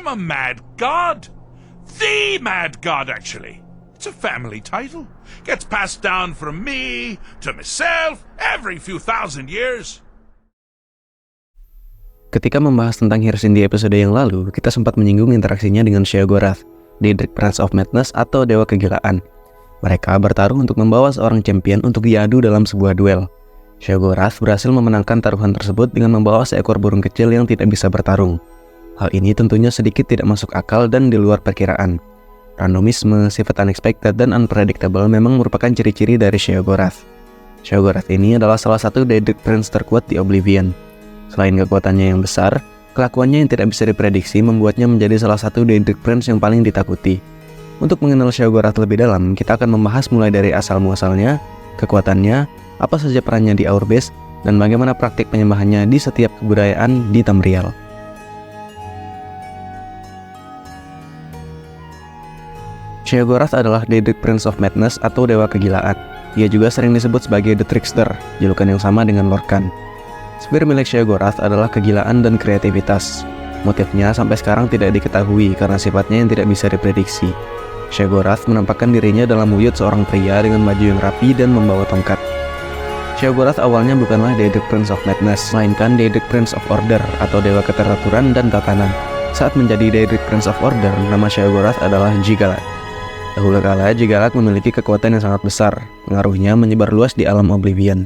I'm a mad god. The mad god, actually. It's a family title. Gets passed down from me to myself every few thousand years. Ketika membahas tentang Hirsinn di episode yang lalu, kita sempat menyinggung interaksinya dengan Sheogorath, Daedric Prince of Madness atau Dewa Kegilaan. Mereka bertarung untuk membawa seorang champion untuk diadu dalam sebuah duel. Sheogorath berhasil memenangkan taruhan tersebut dengan membawa seekor burung kecil yang tidak bisa bertarung. Hal ini tentunya sedikit tidak masuk akal dan di luar perkiraan. Randomisme, sifat unexpected, dan unpredictable memang merupakan ciri-ciri dari Sheogorath. Sheogorath ini adalah salah satu Daedric Prince terkuat di Oblivion. Selain kekuatannya yang besar, kelakuannya yang tidak bisa diprediksi membuatnya menjadi salah satu Daedric Prince yang paling ditakuti. Untuk mengenal Sheogorath lebih dalam, kita akan membahas mulai dari asal-muasalnya, kekuatannya, apa saja perannya di Aurbase, dan bagaimana praktik penyembahannya di setiap kebudayaan di Tamriel. Sheogorath adalah Daedric Prince of Madness atau Dewa Kegilaan. Dia juga sering disebut sebagai The Trickster, julukan yang sama dengan Lorkhan. Spear milik Sheogorath adalah kegilaan dan kreativitas. Motifnya sampai sekarang tidak diketahui karena sifatnya yang tidak bisa diprediksi. Sheogorath menampakkan dirinya dalam wujud seorang pria dengan baju yang rapi dan membawa tongkat. Sheogorath awalnya bukanlah Daedric Prince of Madness, melainkan Daedric Prince of Order atau Dewa Keteraturan dan Tatanan. Saat menjadi Daedric Prince of Order, nama Sheogorath adalah Jiggalak. Dahulu kala, Jiggalak memiliki kekuatan yang sangat besar, pengaruhnya menyebar luas di alam Oblivion.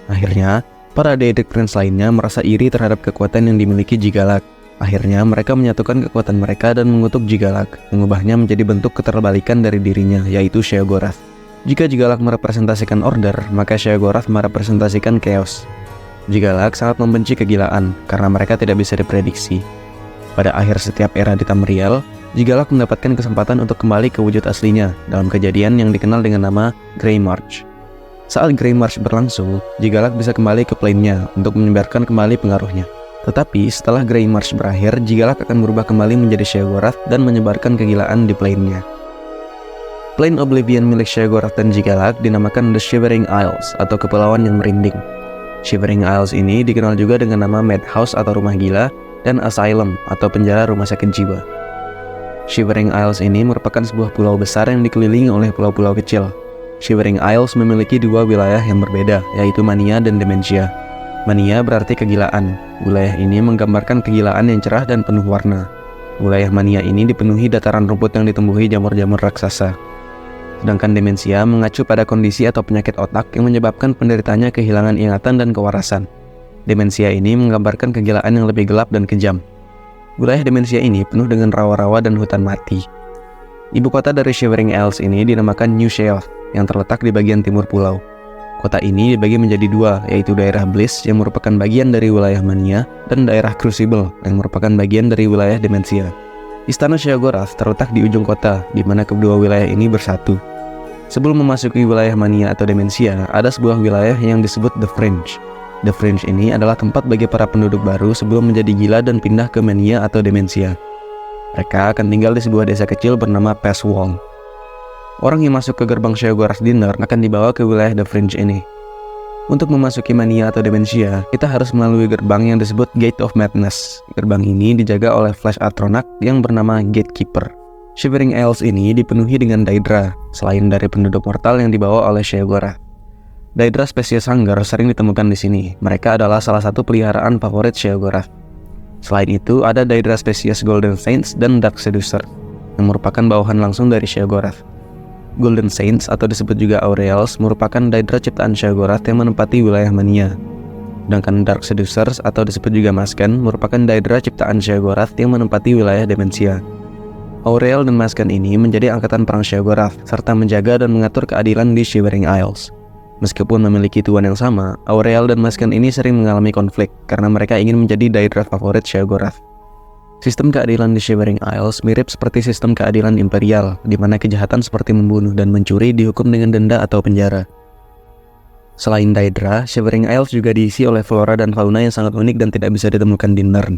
Akhirnya, para Daedric Prince lainnya merasa iri terhadap kekuatan yang dimiliki Jiggalak. Akhirnya mereka menyatukan kekuatan mereka dan mengutuk Jiggalak, mengubahnya menjadi bentuk keterbalikan dari dirinya, yaitu Sheogorath. Jika Jiggalak merepresentasikan order, maka Sheogorath merepresentasikan chaos. Jiggalak sangat membenci kegilaan, karena mereka tidak bisa diprediksi. Pada akhir setiap era di Tamriel, Jiggalak mendapatkan kesempatan untuk kembali ke wujud aslinya, dalam kejadian yang dikenal dengan nama Grey March. Saat Grey March berlangsung, Jiggalak bisa kembali ke plane-nya untuk menyebarkan kembali pengaruhnya. Tetapi setelah Grey March berakhir, Jiggalak akan berubah kembali menjadi Sheogorath dan menyebarkan kegilaan di plane-nya. Plane Oblivion milik Sheogorath dan Jiggalak dinamakan The Shivering Isles atau Kepulauan yang Merinding. Shivering Isles ini dikenal juga dengan nama Madhouse atau Rumah Gila dan Asylum atau Penjara Rumah Sakit Jiwa. Shivering Isles ini merupakan sebuah pulau besar yang dikelilingi oleh pulau-pulau kecil. Shivering Isles memiliki dua wilayah yang berbeda, yaitu Mania dan Dementia. Mania berarti kegilaan. Wilayah ini menggambarkan kegilaan yang cerah dan penuh warna. Wilayah Mania ini dipenuhi dataran rumput yang ditumbuhi jamur-jamur raksasa. Sedangkan Dementia mengacu pada kondisi atau penyakit otak yang menyebabkan penderitanya kehilangan ingatan dan kewarasan. Dementia ini menggambarkan kegilaan yang lebih gelap dan kejam. Wilayah Dementia ini penuh dengan rawa-rawa dan hutan mati. Ibu kota dari Shivering Isles ini dinamakan New Sheoth, yang terletak di bagian timur pulau. Kota ini dibagi menjadi dua, yaitu daerah Bliss yang merupakan bagian dari wilayah Mania dan daerah Crucible yang merupakan bagian dari wilayah Dementia. Istana Sheogorath terletak di ujung kota, di mana kedua wilayah ini bersatu. Sebelum memasuki wilayah Mania atau Dementia, ada sebuah wilayah yang disebut The Fringe. The Fringe ini adalah tempat bagi para penduduk baru sebelum menjadi gila dan pindah ke Mania atau Dementia. Mereka akan tinggal di sebuah desa kecil bernama Passwall. Orang yang masuk ke gerbang Sheogorath Dinner akan dibawa ke wilayah The Fringe ini. Untuk memasuki Mania atau Dementia, kita harus melalui gerbang yang disebut Gate of Madness. Gerbang ini dijaga oleh Flash Atronach yang bernama Gatekeeper. Shivering Isles ini dipenuhi dengan Daedra, selain dari penduduk mortal yang dibawa oleh Sheogorath. Daedra spesies Hunger sering ditemukan di sini. Mereka adalah salah satu peliharaan favorit Sheogorath. Selain itu, ada Daedra spesies Golden Saints dan Dark Seducer, yang merupakan bawahan langsung dari Sheogorath. Golden Saints atau disebut juga Aureals merupakan Daedra ciptaan Sheogorath yang menempati wilayah Mania. Sedangkan Dark Seducers atau disebut juga Masken merupakan Daedra ciptaan Sheogorath yang menempati wilayah Dementia. Aureal dan Masken ini menjadi angkatan perang Sheogorath serta menjaga dan mengatur keadilan di Shivering Isles. Meskipun memiliki tuan yang sama, Aureal dan Masken ini sering mengalami konflik karena mereka ingin menjadi Daedra favorit Sheogorath. Sistem keadilan di Shivering Isles mirip seperti sistem keadilan imperial, di mana kejahatan seperti membunuh dan mencuri dihukum dengan denda atau penjara. Selain Daedra, Shivering Isles juga diisi oleh flora dan fauna yang sangat unik dan tidak bisa ditemukan di Nirn.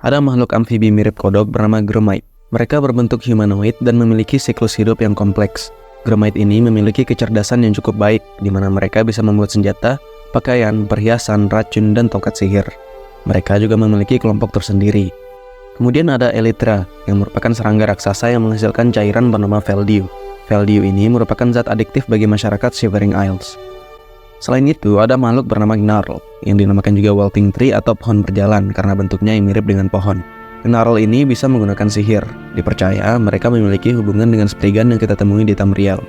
Ada makhluk amfibi mirip kodok bernama Gromite. Mereka berbentuk humanoid dan memiliki siklus hidup yang kompleks. Gromite ini memiliki kecerdasan yang cukup baik, di mana mereka bisa membuat senjata, pakaian, perhiasan, racun, dan tongkat sihir. Mereka juga memiliki kelompok tersendiri. Kemudian ada Elytra, yang merupakan serangga raksasa yang menghasilkan cairan bernama Veldio. Veldio ini merupakan zat adiktif bagi masyarakat Shivering Isles. Selain itu, ada makhluk bernama Gnarl, yang dinamakan juga Walking Tree atau pohon berjalan karena bentuknya yang mirip dengan pohon. Gnarl ini bisa menggunakan sihir. Dipercaya mereka memiliki hubungan dengan Spriggan yang kita temui di Tamriel.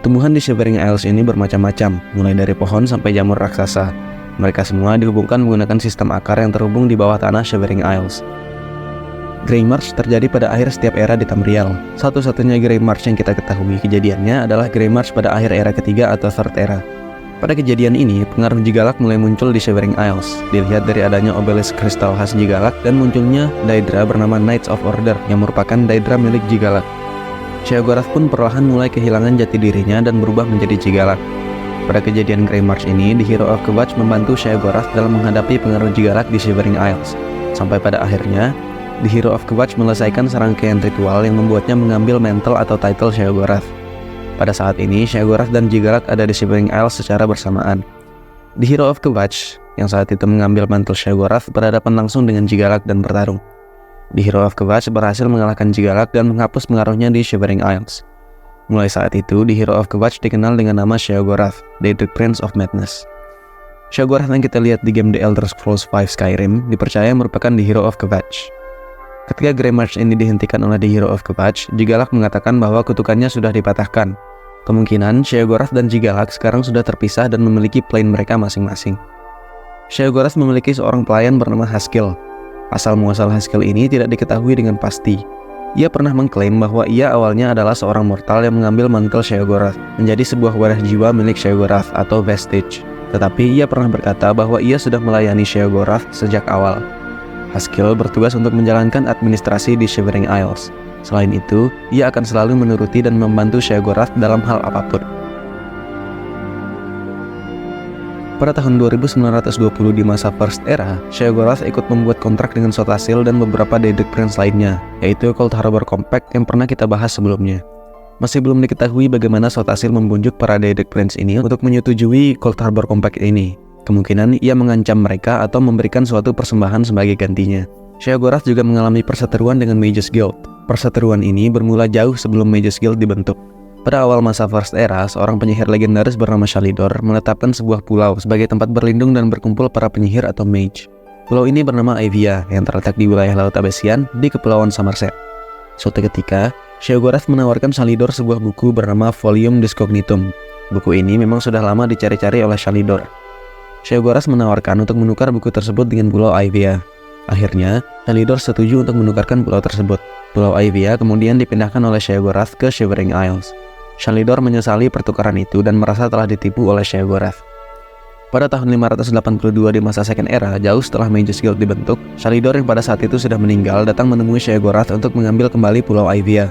Tumbuhan di Shivering Isles ini bermacam-macam, mulai dari pohon sampai jamur raksasa. Mereka semua dihubungkan menggunakan sistem akar yang terhubung di bawah tanah Shivering Isles. Grey March terjadi pada akhir setiap era di Tamriel. Satu-satunya Grey March yang kita ketahui kejadiannya adalah Grey March pada akhir era ketiga atau Third Era. Pada kejadian ini, pengaruh Jigalak mulai muncul di Shivering Isles. Dilihat dari adanya obelisk kristal khas Jigalak dan munculnya Daedra bernama Knights of Order yang merupakan Daedra milik Jigalak. Sheogorath pun perlahan mulai kehilangan jati dirinya dan berubah menjadi Jigalak. Pada kejadian Grey March ini, The Hero of Kvatch membantu Sheogorath dalam menghadapi pengaruh Jigalak di Shivering Isles. Sampai pada akhirnya, The Hero of Kvatch menyelesaikan serangkaian ritual yang membuatnya mengambil mantle atau title Sheogorath. Pada saat ini, Sheogorath dan Jigalak ada di Shivering Isles secara bersamaan. The Hero of Kvatch, yang saat itu mengambil mantle Sheogorath, berhadapan langsung dengan Jigalak dan bertarung. The Hero of Kvatch berhasil mengalahkan Jigalak dan menghapus pengaruhnya di Shivering Isles. Mulai saat itu, The Hero of Kvatch dikenal dengan nama Sheogorath, The Prince of Madness. Sheogorath yang kita lihat di game The Elder Scrolls V Skyrim dipercaya merupakan The Hero of Kvatch. Ketika Grey March ini dihentikan oleh The Hero of Kvatch, Jigalak mengatakan bahwa kutukannya sudah dipatahkan. Kemungkinan Sheogorath dan Jigalak sekarang sudah terpisah dan memiliki plane mereka masing-masing. Sheogorath memiliki seorang pelayan bernama Haskill. Asal-muasal Haskill ini tidak diketahui dengan pasti. Ia pernah mengklaim bahwa ia awalnya adalah seorang mortal yang mengambil mantel Sheogorath menjadi sebuah wadah jiwa milik Sheogorath atau vestige. Tetapi ia pernah berkata bahwa ia sudah melayani Sheogorath sejak awal. Haskill bertugas untuk menjalankan administrasi di Shivering Isles. Selain itu, ia akan selalu menuruti dan membantu Sheogorath dalam hal apapun. Pada tahun 2920 di masa First Era, Sheogorath ikut membuat kontrak dengan Sotasil dan beberapa Daedric Prince lainnya, yaitu Cold Harbor Compact yang pernah kita bahas sebelumnya. Masih belum diketahui bagaimana Sotasil membujuk para Daedric Prince ini untuk menyetujui Cold Harbor Compact ini. Kemungkinan ia mengancam mereka atau memberikan suatu persembahan sebagai gantinya. Sheogorath juga mengalami perseteruan dengan Mages Guild. Perseteruan ini bermula jauh sebelum Mages Guild dibentuk. Pada awal masa First Era, seorang penyihir legendaris bernama Shalidor menetapkan sebuah pulau sebagai tempat berlindung dan berkumpul para penyihir atau mage. Pulau ini bernama Aevia yang terletak di wilayah Laut Abessian di Kepulauan Somerset. Suatu ketika, Sheogorath menawarkan Shalidor sebuah buku bernama Volume Discognitum. Buku ini memang sudah lama dicari-cari oleh Shalidor. Sheogorath menawarkan untuk menukar buku tersebut dengan Pulau Aevia. Akhirnya, Shalidor setuju untuk menukarkan pulau tersebut. Pulau Aevia kemudian dipindahkan oleh Sheogorath ke Shivering Isles. Shalidor menyesali pertukaran itu dan merasa telah ditipu oleh Sheogorath. Pada tahun 582 di masa Second Era, jauh setelah Mages Guild dibentuk, Shalidor yang pada saat itu sudah meninggal datang menemui Sheogorath untuk mengambil kembali Pulau Aevia.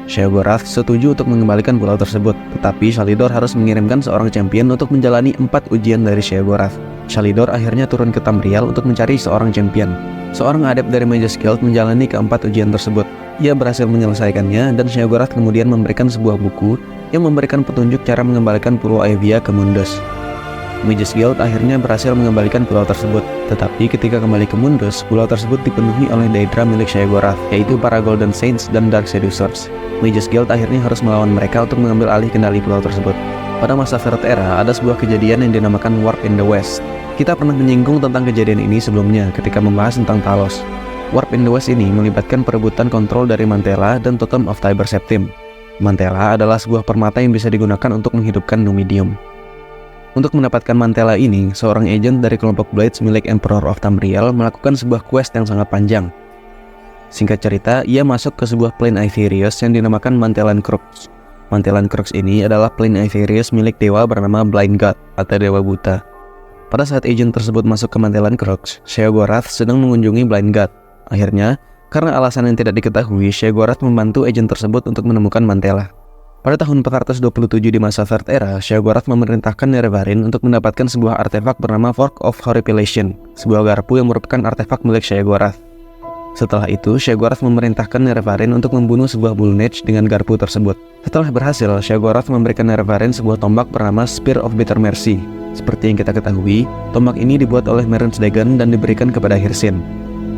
Sheogorath setuju untuk mengembalikan pulau tersebut, tetapi Shalidor harus mengirimkan seorang champion untuk menjalani 4 ujian dari Sheogorath. Shalidor akhirnya turun ke Tamriel untuk mencari seorang champion. Seorang adept dari Mages Guild menjalani keempat ujian tersebut. Ia berhasil menyelesaikannya dan Sheogorath kemudian memberikan sebuah buku yang memberikan petunjuk cara mengembalikan Pulau Aevia ke Mundus. Mages Guild akhirnya berhasil mengembalikan pulau tersebut, tetapi ketika kembali ke Mundus, pulau tersebut dipenuhi oleh Daedra milik Sheogorath, yaitu para Golden Saints dan Dark Seducers. Mages Guild akhirnya harus melawan mereka untuk mengambil alih kendali pulau tersebut. Pada masa Third Era, ada sebuah kejadian yang dinamakan Warp in the West. Kita pernah menyinggung tentang kejadian ini sebelumnya ketika membahas tentang Talos. Warp in the West ini melibatkan perebutan kontrol dari Mantella dan Totem of Tiber Septim. Mantella adalah sebuah permata yang bisa digunakan untuk menghidupkan Numidium. Untuk mendapatkan Mantella ini, seorang agent dari kelompok Blades milik Emperor of Tamriel melakukan sebuah quest yang sangat panjang. Singkat cerita, ia masuk ke sebuah plane Aetherius yang dinamakan Mantellan Crux. Mantellan Crux ini adalah plane Aetherius milik dewa bernama Blind God atau dewa buta. Pada saat agent tersebut masuk ke Mantellan Crux, Sheogorath sedang mengunjungi Blind God. Akhirnya, karena alasan yang tidak diketahui, Sheogorath membantu agent tersebut untuk menemukan Mantella. Pada tahun 427 di masa Third Era, Sheogorath memerintahkan Nerevarine untuk mendapatkan sebuah artefak bernama Fork of Horripilation, sebuah garpu yang merupakan artefak milik Sheogorath. Setelah itu, Sheogorath memerintahkan Nerevarine untuk membunuh sebuah Bullnage dengan garpu tersebut. Setelah berhasil, Sheogorath memberikan Nerevarine sebuah tombak bernama Spear of Bitter Mercy. Seperti yang kita ketahui, tombak ini dibuat oleh Merin's Dagon dan diberikan kepada Hircine.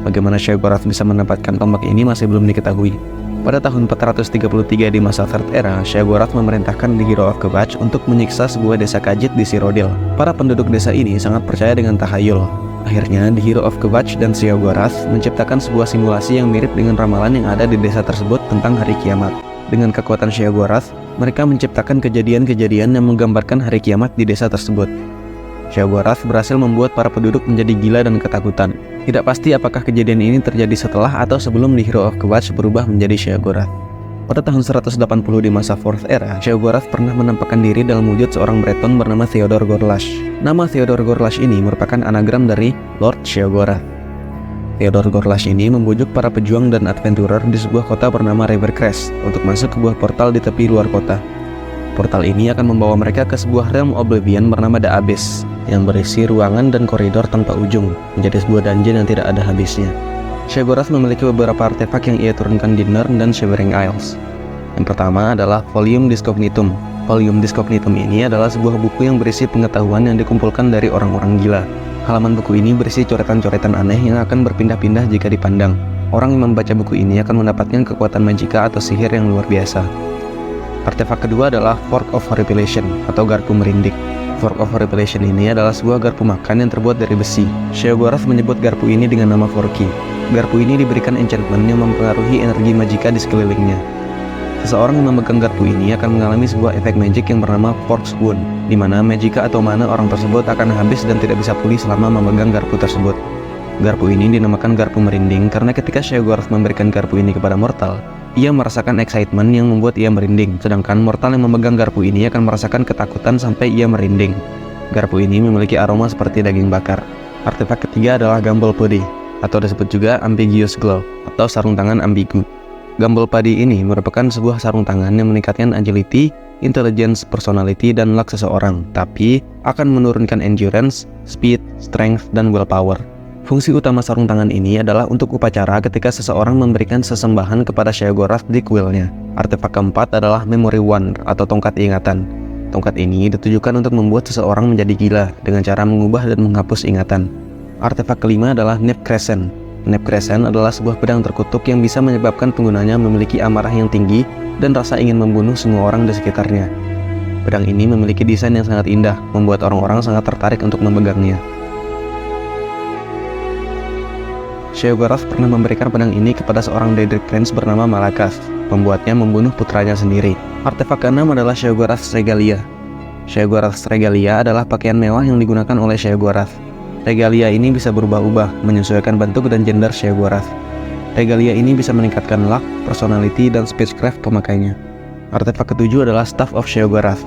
Bagaimana Sheogorath bisa mendapatkan tombak ini masih belum diketahui. Pada tahun 433 di masa Third Era, Sheogorath memerintahkan The Hero of Kvatch untuk menyiksa sebuah desa Khajiit di Cyrodiil. Para penduduk desa ini sangat percaya dengan tahayul. Akhirnya, The Hero of Kvatch dan Sheogorath menciptakan sebuah simulasi yang mirip dengan ramalan yang ada di desa tersebut tentang hari kiamat. Dengan kekuatan Sheogorath, mereka menciptakan kejadian-kejadian yang menggambarkan hari kiamat di desa tersebut. Sheogorath berhasil membuat para penduduk menjadi gila dan ketakutan. Tidak pasti apakah kejadian ini terjadi setelah atau sebelum The Hero of Kvatch berubah menjadi Sheogorath. Pada tahun 180 di masa Fourth Era, Sheogorath pernah menampakkan diri dalam wujud seorang Breton bernama Theodore Gorlash. Nama Theodore Gorlash ini merupakan anagram dari Lord Sheogorath. Theodore Gorlash ini membujuk para pejuang dan adventurer di sebuah kota bernama Rivercrest untuk masuk ke sebuah portal di tepi luar kota. Portal ini akan membawa mereka ke sebuah realm oblivion bernama The Abyss, yang berisi ruangan dan koridor tanpa ujung, menjadi sebuah dungeon yang tidak ada habisnya. Sheogorath memiliki beberapa artefak yang ia turunkan di Nirn dan Shivering Isles. Yang pertama adalah Volume Discognitum. Volume Discognitum ini adalah sebuah buku yang berisi pengetahuan yang dikumpulkan dari orang-orang gila. Halaman buku ini berisi coretan-coretan aneh yang akan berpindah-pindah jika dipandang. Orang yang membaca buku ini akan mendapatkan kekuatan magika atau sihir yang luar biasa. Artefak kedua adalah Fork of Horripilation atau garpu merindik. Fork of Horripilation ini adalah sebuah garpu makan yang terbuat dari besi. Sheogorath menyebut garpu ini dengan nama Forky. Garpu ini diberikan enchantment yang mempengaruhi energi magika di sekelilingnya. Seseorang yang memegang garpu ini akan mengalami sebuah efek magic yang bernama Fork's Wound, di mana magika atau mana orang tersebut akan habis dan tidak bisa pulih selama memegang garpu tersebut. Garpu ini dinamakan garpu merinding karena ketika Sheogorath memberikan garpu ini kepada mortal, ia merasakan excitement yang membuat ia merinding, sedangkan mortal yang memegang garpu ini akan merasakan ketakutan sampai ia merinding. Garpu ini memiliki aroma seperti daging bakar. Artefak ketiga adalah Gamble Pudi, atau disebut juga Ambiguous Glove, atau sarung tangan ambigu. Gamble Pudi ini merupakan sebuah sarung tangan yang meningkatkan agility, intelligence, personality, dan luck seseorang, tapi akan menurunkan endurance, speed, strength, dan willpower. Fungsi utama sarung tangan ini adalah untuk upacara ketika seseorang memberikan sesembahan kepada Sheogorath di kuilnya. Artefak keempat adalah Memory Wand atau tongkat ingatan. Tongkat ini ditujukan untuk membuat seseorang menjadi gila dengan cara mengubah dan menghapus ingatan. Artefak kelima adalah Neb Crescent. Neb Crescent adalah sebuah pedang terkutuk yang bisa menyebabkan penggunanya memiliki amarah yang tinggi dan rasa ingin membunuh semua orang di sekitarnya. Pedang ini memiliki desain yang sangat indah, membuat orang-orang sangat tertarik untuk memegangnya. Sheogorath pernah memberikan pedang ini kepada seorang Daedric Prince bernama Malakath, membuatnya membunuh putranya sendiri. Artefak keenam adalah Sheogorath's Regalia. Sheogorath's Regalia adalah pakaian mewah yang digunakan oleh Sheogorath. Regalia ini bisa berubah-ubah, menyesuaikan bentuk dan gender Sheogorath. Regalia ini bisa meningkatkan luck, personality, dan spacecraft pemakainya. Artefak ketujuh adalah Staff of Sheogorath.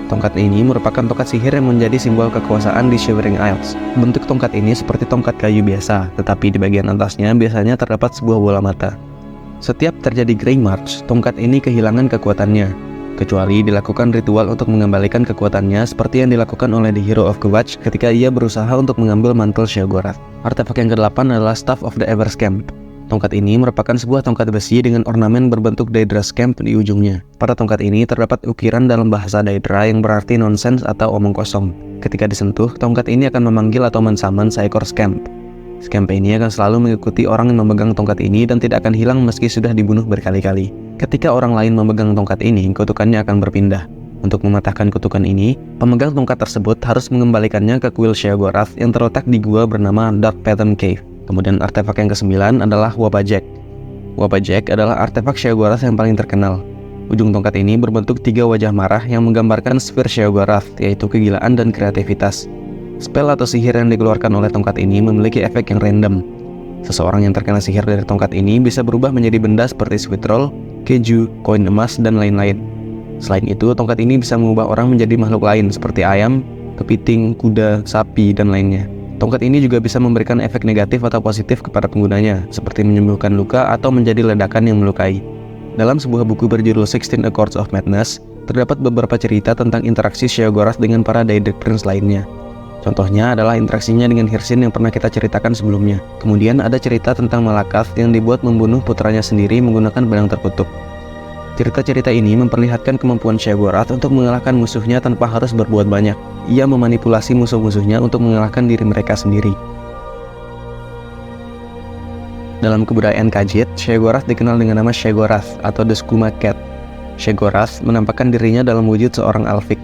Tongkat ini merupakan tongkat sihir yang menjadi simbol kekuasaan di Shivering Isles. Bentuk tongkat ini seperti tongkat kayu biasa, tetapi di bagian atasnya biasanya terdapat sebuah bola mata. Setiap terjadi Grey March, tongkat ini kehilangan kekuatannya, kecuali dilakukan ritual untuk mengembalikan kekuatannya seperti yang dilakukan oleh The Hero of Kvatch ketika ia berusaha untuk mengambil mantel Sheogorath. Artefak yang ke-8 adalah Staff of the Everscamp. Tongkat ini merupakan sebuah tongkat besi dengan ornamen berbentuk Daedra Scamp di ujungnya. Pada tongkat ini terdapat ukiran dalam bahasa Daedra yang berarti nonsense atau omong kosong. Ketika disentuh, tongkat ini akan memanggil atau mensaman seekor Scamp. Scamp ini akan selalu mengikuti orang yang memegang tongkat ini dan tidak akan hilang meski sudah dibunuh berkali-kali. Ketika orang lain memegang tongkat ini, kutukannya akan berpindah. Untuk mematahkan kutukan ini, pemegang tongkat tersebut harus mengembalikannya ke kuil Sheogorath yang terletak di gua bernama Dark Fathom Cave. Kemudian artefak yang ke-9 adalah Wabajek. Wabajek adalah artefak Sheogorath yang paling terkenal. Ujung tongkat ini berbentuk 3 wajah marah yang menggambarkan sphere Sheogorath, yaitu kegilaan dan kreativitas. Spell atau sihir yang dikeluarkan oleh tongkat ini memiliki efek yang random. Seseorang yang terkena sihir dari tongkat ini bisa berubah menjadi benda seperti sweet roll, keju, koin emas, dan lain-lain. Selain itu, tongkat ini bisa mengubah orang menjadi makhluk lain seperti ayam, kepiting, kuda, sapi, dan lainnya. Tongkat ini juga bisa memberikan efek negatif atau positif kepada penggunanya, seperti menyembuhkan luka atau menjadi ledakan yang melukai. Dalam sebuah buku berjudul 16 Accords of Madness, terdapat beberapa cerita tentang interaksi Sheogorath dengan para Daedric Prince lainnya. Contohnya adalah interaksinya dengan Hircine yang pernah kita ceritakan sebelumnya. Kemudian ada cerita tentang Malakath yang dibuat membunuh putranya sendiri menggunakan pedang terkutuk. Cerita-cerita ini memperlihatkan kemampuan Sheogorath untuk mengalahkan musuhnya tanpa harus berbuat banyak. Ia memanipulasi musuh-musuhnya untuk mengalahkan diri mereka sendiri. Dalam kebudayaan Khajiit, Sheogorath dikenal dengan nama Sheogorath atau The Skooma Cat. Sheogorath menampakkan dirinya dalam wujud seorang Alphig.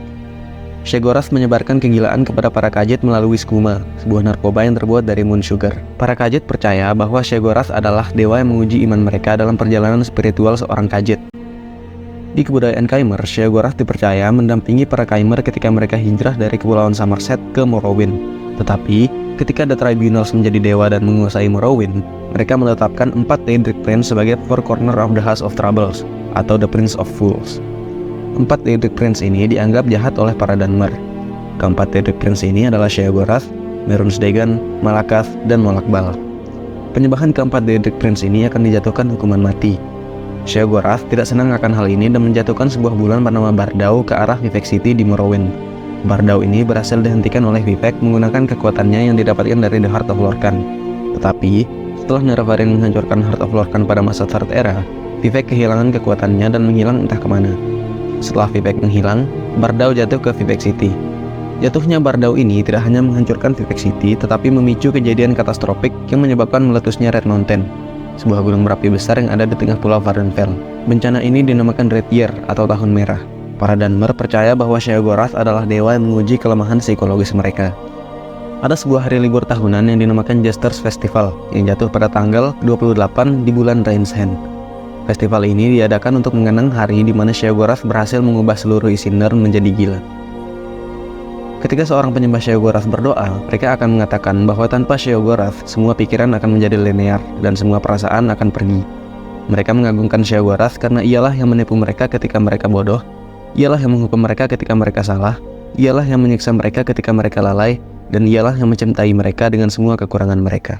Sheogorath menyebarkan kegilaan kepada para Khajiit melalui skooma, sebuah narkoba yang terbuat dari moon sugar. Para Khajiit percaya bahwa Sheogorath adalah dewa yang menguji iman mereka dalam perjalanan spiritual seorang Khajiit. Di kebudayaan Khmer, Sheogorath dipercaya mendampingi para Khmer ketika mereka hijrah dari Kepulauan Somerset ke Morrowind. Tetapi, ketika The Tribunals menjadi dewa dan menguasai Morrowind, mereka menetapkan 4 Daedric Prince sebagai Four Corner of the House of Troubles, atau The Prince of Fools. 4 Daedric Prince ini dianggap jahat oleh para Dunmer. Keempat Daedric Prince ini adalah Sheogorath, Mehrunes Dagon, Malakath, dan Molakbal. Penyembahan keempat Daedric Prince ini akan dijatuhkan hukuman mati. Sheogorath tidak senang akan hal ini dan menjatuhkan sebuah bulan bernama Bardau ke arah Vivec City di Morrowind. Bardau ini berhasil dihentikan oleh Vivec menggunakan kekuatannya yang didapatkan dari The Heart of Lorkhan. Tetapi, setelah Nerevarine menghancurkan Heart of Lorkhan pada masa Third Era, Vivec kehilangan kekuatannya dan menghilang entah kemana. Setelah Vivec menghilang, Bardau jatuh ke Vivec City. Jatuhnya Bardau ini tidak hanya menghancurkan Vivec City, tetapi memicu kejadian katastrofik yang menyebabkan meletusnya Red Mountain, sebuah gunung berapi besar yang ada di tengah pulau Vvardenfell. Bencana ini dinamakan Red Year atau Tahun Merah. Para Dunmer percaya bahwa Sheogorath adalah dewa yang menguji kelemahan psikologis mereka. Ada sebuah hari libur tahunan yang dinamakan Jester's Festival yang jatuh pada tanggal 28 di bulan Rain's Hand. Festival ini diadakan untuk mengenang hari di mana Sheogorath berhasil mengubah seluruh isi Nirn menjadi gila. Ketika seorang penyembah Sheogorath berdoa, mereka akan mengatakan bahwa tanpa Sheogorath, semua pikiran akan menjadi linear dan semua perasaan akan pergi. Mereka mengagungkan Sheogorath karena ialah yang menipu mereka ketika mereka bodoh, ialah yang menghukum mereka ketika mereka salah, ialah yang menyiksa mereka ketika mereka lalai, dan ialah yang mencintai mereka dengan semua kekurangan mereka.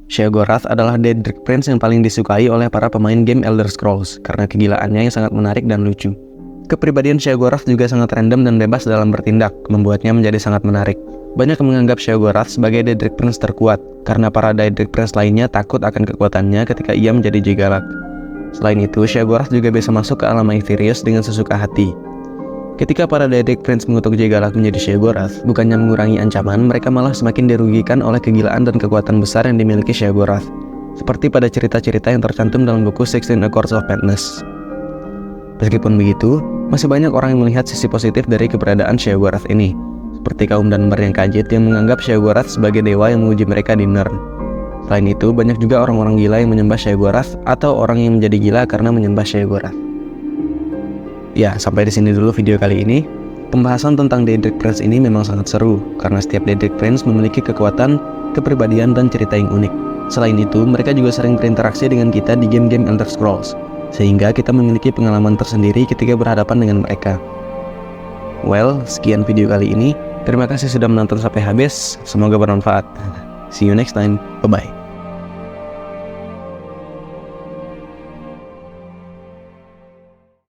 Sheogorath adalah Daedric Prince yang paling disukai oleh para pemain game Elder Scrolls karena kegilaannya yang sangat menarik dan lucu. Kepribadian Sheogorath juga sangat random dan bebas dalam bertindak, membuatnya menjadi sangat menarik. Banyak yang menganggap Sheogorath sebagai Daedric Prince terkuat, karena para Daedric Prince lainnya takut akan kekuatannya ketika ia menjadi Jigalath. Selain itu, Sheogorath juga bisa masuk ke alam Aetherius dengan sesuka hati. Ketika para Daedric Prince mengutuk Jigalath menjadi Sheogorath, bukannya mengurangi ancaman, mereka malah semakin dirugikan oleh kegilaan dan kekuatan besar yang dimiliki Sheogorath, seperti pada cerita-cerita yang tercantum dalam buku 16 Accords of Madness. Meskipun begitu, masih banyak orang yang melihat sisi positif dari keberadaan Sheogorath ini, seperti kaum Dunmer yang Khajiit yang menganggap Sheogorath sebagai dewa yang menguji mereka di Nirn. Selain itu, banyak juga orang-orang gila yang menyembah Sheogorath atau orang yang menjadi gila karena menyembah Sheogorath. Ya, sampai di sini dulu video kali ini. Pembahasan tentang Daedric Prince ini memang sangat seru, karena setiap Daedric Prince memiliki kekuatan, kepribadian, dan cerita yang unik. Selain itu, mereka juga sering berinteraksi dengan kita di game-game Elder Scrolls, sehingga kita memiliki pengalaman tersendiri ketika berhadapan dengan mereka. Well, sekian video kali ini. Terima kasih sudah menonton sampai habis, semoga bermanfaat. See you next time, bye-bye.